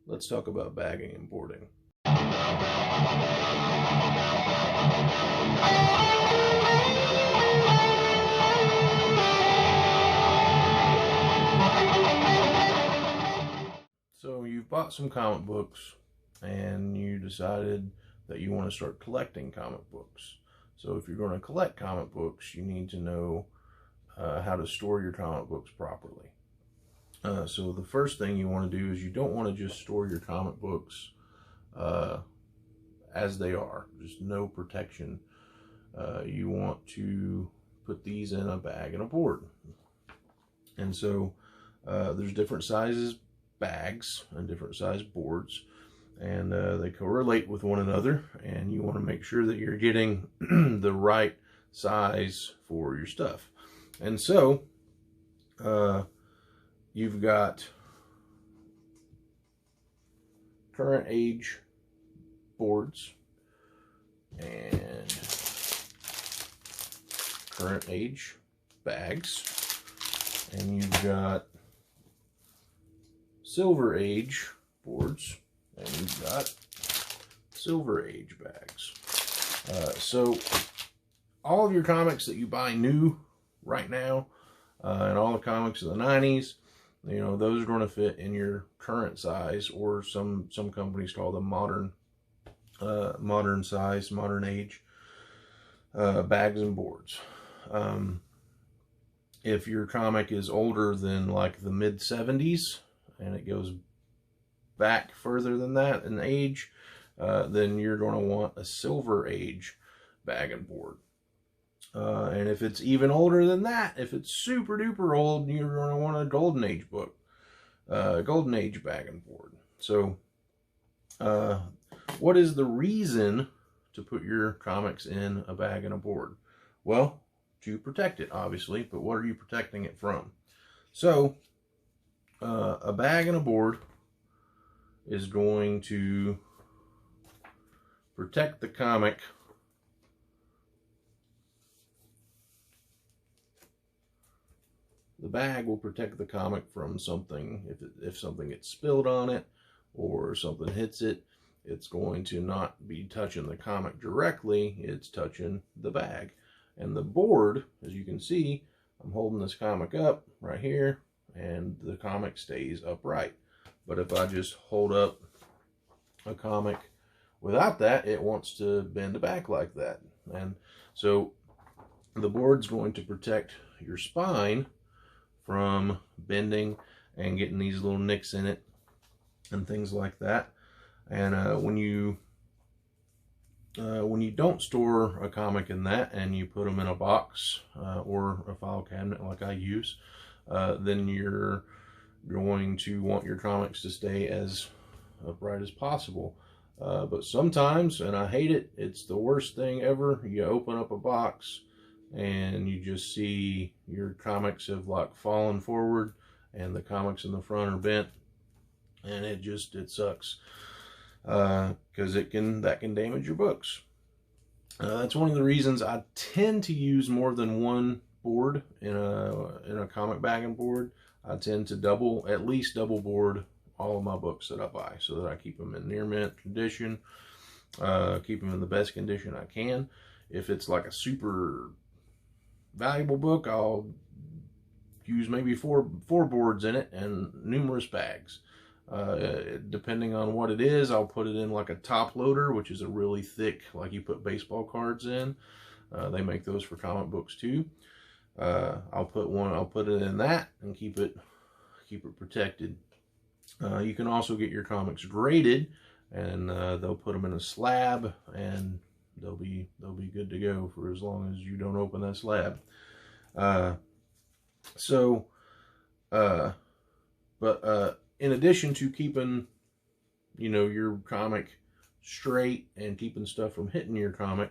let's talk about bagging and boarding. So you've bought some comic books and you decided that you want to start collecting comic books. So if you're going to collect comic books, you need to know how to store your comic books properly. So the first thing you want to do is you don't want to just store your comic books as they are, just no protection. You want to put these in a bag and a board. And so there's different sizes bags and different size boards, and they correlate with one another, and you want to make sure that you're getting the right size for your stuff. And so you've got current age boards and current age bags, and you've got silver age boards, and you've got silver age bags. So all of your comics that you buy new right now, and all the comics of the 90s, you know, those are going to fit in your current size, or some companies call them modern size, modern age bags and boards. If your comic is older than like the mid 70s and it goes back further than that in age, then you're going to want a silver age bag and board. And if it's even older than that, if it's super duper old, you're going to want a golden age book, golden age bag and board. So what is the reason to put your comics in a bag and a board? Well, to protect it, obviously, but what are you protecting it from? So a bag and a board is going to protect the comic The bag will protect the comic from something. If something gets spilled on it or something hits it, it's going to not be touching the comic directly, it's touching the bag. And the board, as you can see, I'm holding this comic up right here, and the comic stays upright. But if I just hold up a comic without that, it wants to bend back like that. And so the board's going to protect your spine from bending and getting these little nicks in it and things like that. And when you don't store a comic in that and you put them in a box or a file cabinet like I use, then you're going to want your comics to stay as upright as possible. But sometimes, and I hate it, it's the worst thing ever, you open up a box and you just see your comics have like fallen forward and the comics in the front are bent, and it sucks because that can damage your books. That's one of the reasons I tend to use more than one board in a comic bagging board. I tend to at least double board all of my books that I buy so that I keep them in near mint condition, keep them in the best condition I can. If it's like a super valuable book, I'll use maybe four boards in it and numerous bags. Depending on what it is, I'll put it in like a top loader, which is a really thick, like you put baseball cards in. They make those for comic books too. I'll put it in that and keep it protected. You can also get your comics graded, and they'll put them in a slab, and they'll be good to go for as long as you don't open that slab. But in addition to keeping, your comic straight and keeping stuff from hitting your comic,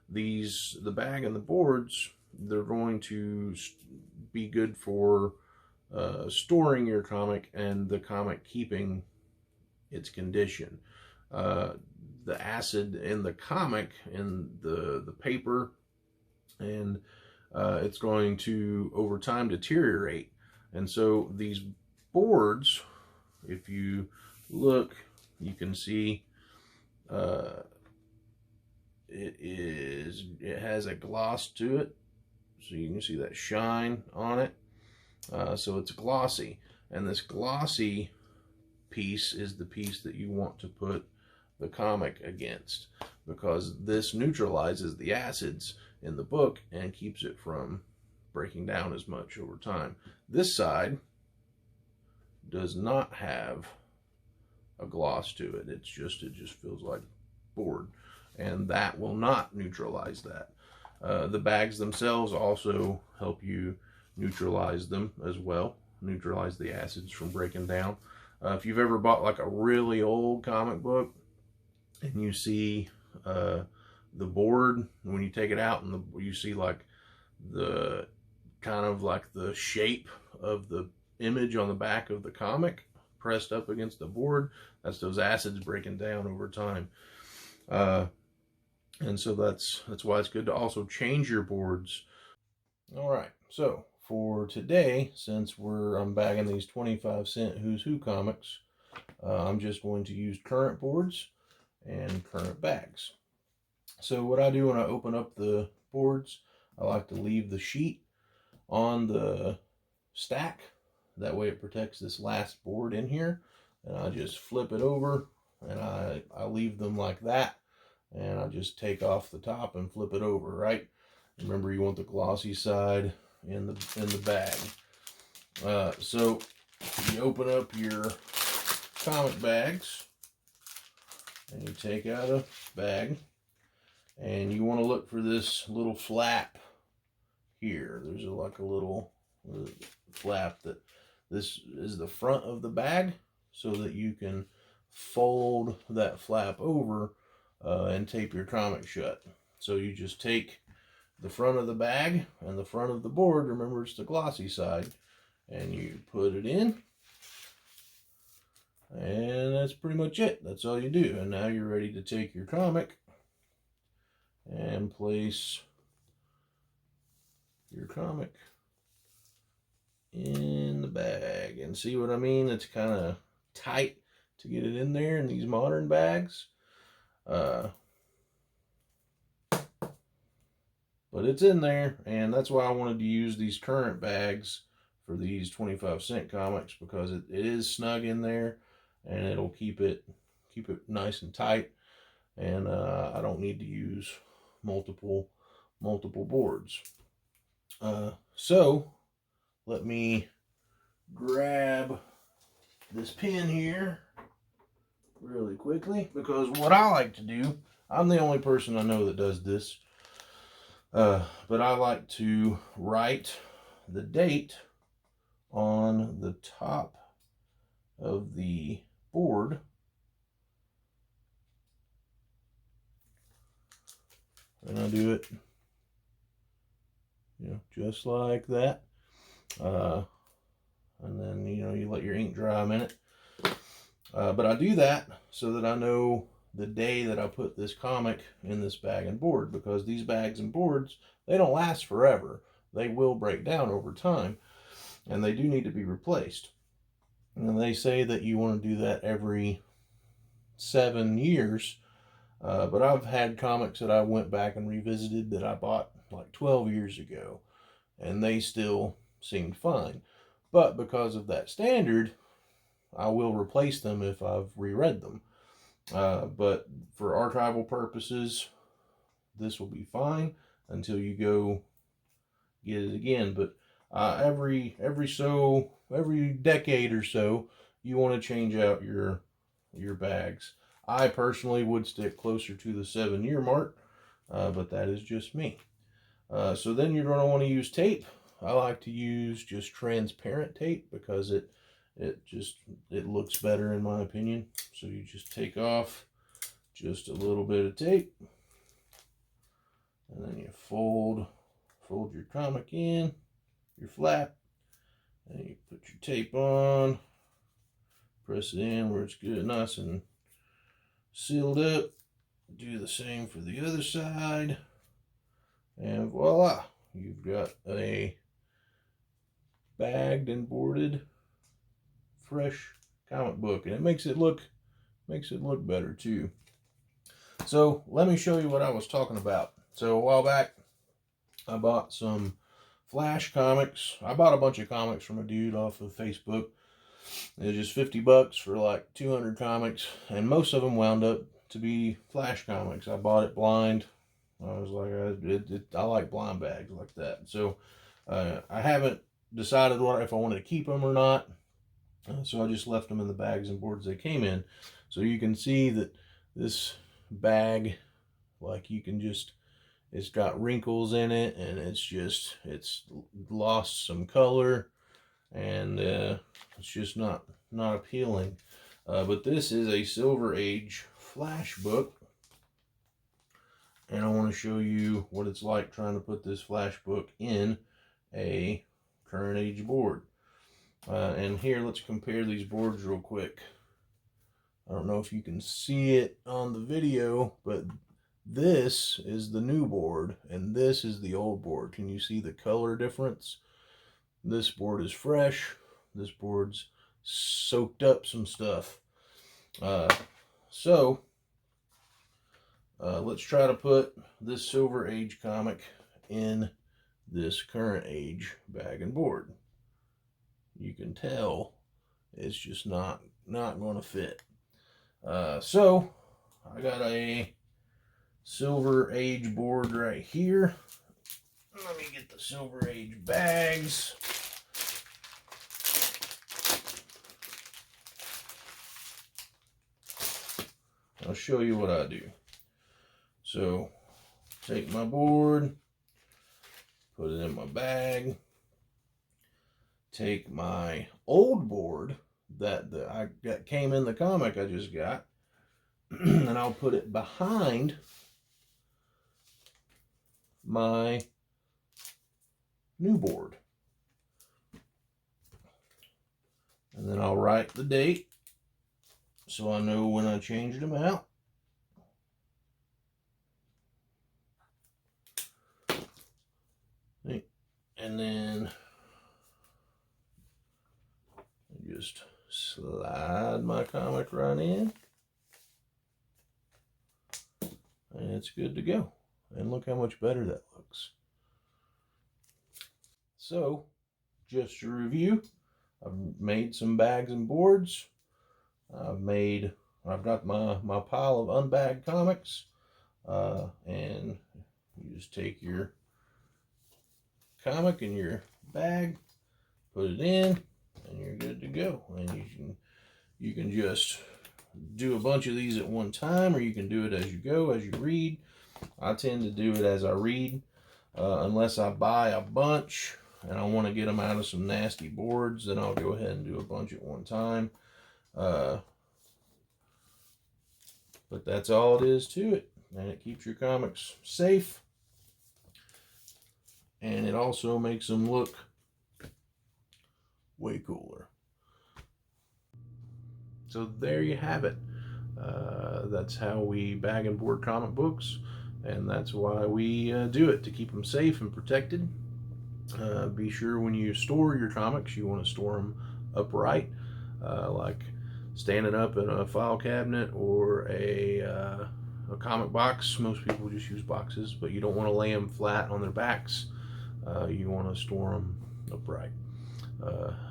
the bag and the boards, they're going to be good for storing your comic and the comic keeping its condition. The acid in the comic, in the paper, and it's going to over time deteriorate. And so these boards, if you look, you can see it has a gloss to it, so you can see that shine on it. So it's glossy, and this glossy piece is the piece that you want to put the comic against, because this neutralizes the acids in the book and keeps it from breaking down as much over time. This side does not have a gloss to it. It just feels like board, and that will not neutralize that. The bags themselves also help you neutralize them as well, neutralize the acids from breaking down. If you've ever bought like a really old comic book and you see the board, when you take it out and you see like the kind of like the shape of the image on the back of the comic pressed up against the board, that's those acids breaking down over time. And so that's why it's good to also change your boards. All right, so for today, since I'm bagging these 25-cent Who's Who comics, I'm just going to use current boards and current bags. So what I do when I open up the boards, I like to leave the sheet on the stack. That way it protects this last board in here. And I just flip it over, and I leave them like that. And I just take off the top and flip it over, right? Remember, you want the glossy side in the bag. So you open up your comic bags, and you take out a bag, and you want to look for this little flap here. There's like a little flap that this is the front of the bag, so that you can fold that flap over and tape your comic shut. So you just take the front of the bag and the front of the board, remember it's the glossy side, and you put it in, and that's pretty much it. That's all you do. And now you're ready to take your comic and place your comic in the bag. And see what I mean? It's kind of tight to get it in there in these modern bags. But it's in there, and that's why I wanted to use these current bags for these 25-cent comics, because it is snug in there, and it'll keep it nice and tight, and I don't need to use multiple boards. So let me grab this pin here really quickly, because what I like to do, I'm the only person I know that does this, but I like to write the date on the top of the board. And I do it, just like that. And then, you let your ink dry a minute. But I do that so that I know the day that I put this comic in this bag and board, because these bags and boards, they don't last forever. They will break down over time, and they do need to be replaced. And they say that you want to do that every 7 years, but I've had comics that I went back and revisited that I bought like 12 years ago, and they still seemed fine. But because of that standard, I will replace them if I've reread them. But for archival purposes, this will be fine until you go get it again. But every decade or so, you want to change out your bags. I personally would stick closer to the 7-year mark, but that is just me. So then you're going to want to use tape. I like to use just transparent tape, because it looks better in my opinion. So you just take off just a little bit of tape, and then you fold your comic in, your flap, and you put your tape on, press it in where it's good, nice and sealed up. Do the same for the other side, and voila, you've got a bagged and boarded fresh comic book, and it makes it look better too. So let me show you what I was talking about. So a while back, I bought some Flash comics. I bought a bunch of comics from a dude off of Facebook. It was just $50 for like 200 comics, and most of them wound up to be Flash comics. I bought it blind. I was like, I like blind bags like that. So I haven't decided if I wanted to keep them or not. So I just left them in the bags and boards they came in. So you can see that this bag, like you can just, it's got wrinkles in it, and it's lost some color, and it's just not appealing. But this is a Silver Age Flash book, and I want to show you what it's like trying to put this Flash book in a current age board. And here, let's compare these boards real quick. I don't know if you can see it on the video, but this is the new board, and this is the old board. Can you see the color difference? This board is fresh. This board's soaked up some stuff. Let's try to put this Silver Age comic in this current age bag and board. You can tell it's just not going to fit. So I got a Silver Age board right here. Let me get the Silver Age bags. I'll show you what I do. So take my board, put it in my bag. Take my old board that came in the comic I just got, and I'll put it behind my new board. And then I'll write the date so I know when I changed them out. And then just slide my comic right in, and it's good to go. And look how much better that looks. So, just to review, I've made some bags and boards. I've got my pile of unbagged comics, and you just take your comic in your bag, put it in, and you're good to go. And you can just do a bunch of these at one time, or you can do it as you go, as you read. I tend to do it as I read, unless I buy a bunch and I want to get them out of some nasty boards, then I'll go ahead and do a bunch at one time. But that's all it is to it, and it keeps your comics safe, and it also makes them look way cooler. So there you have it. That's how we bag and board comic books, and that's why we do it, to keep them safe and protected. Be sure when you store your comics, you want to store them upright, like standing up in a file cabinet or a comic box. Most people just use boxes, but you don't want to lay them flat on their backs. You want to store them upright.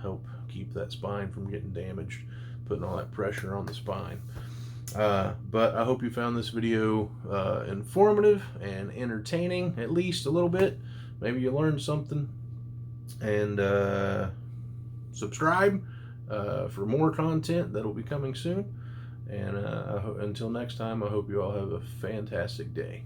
Help keep that spine from getting damaged, putting all that pressure on the spine. But I hope you found this video informative and entertaining, at least a little bit. Maybe you learned something. And subscribe for more content that'll be coming soon. And until next time, I hope you all have a fantastic day.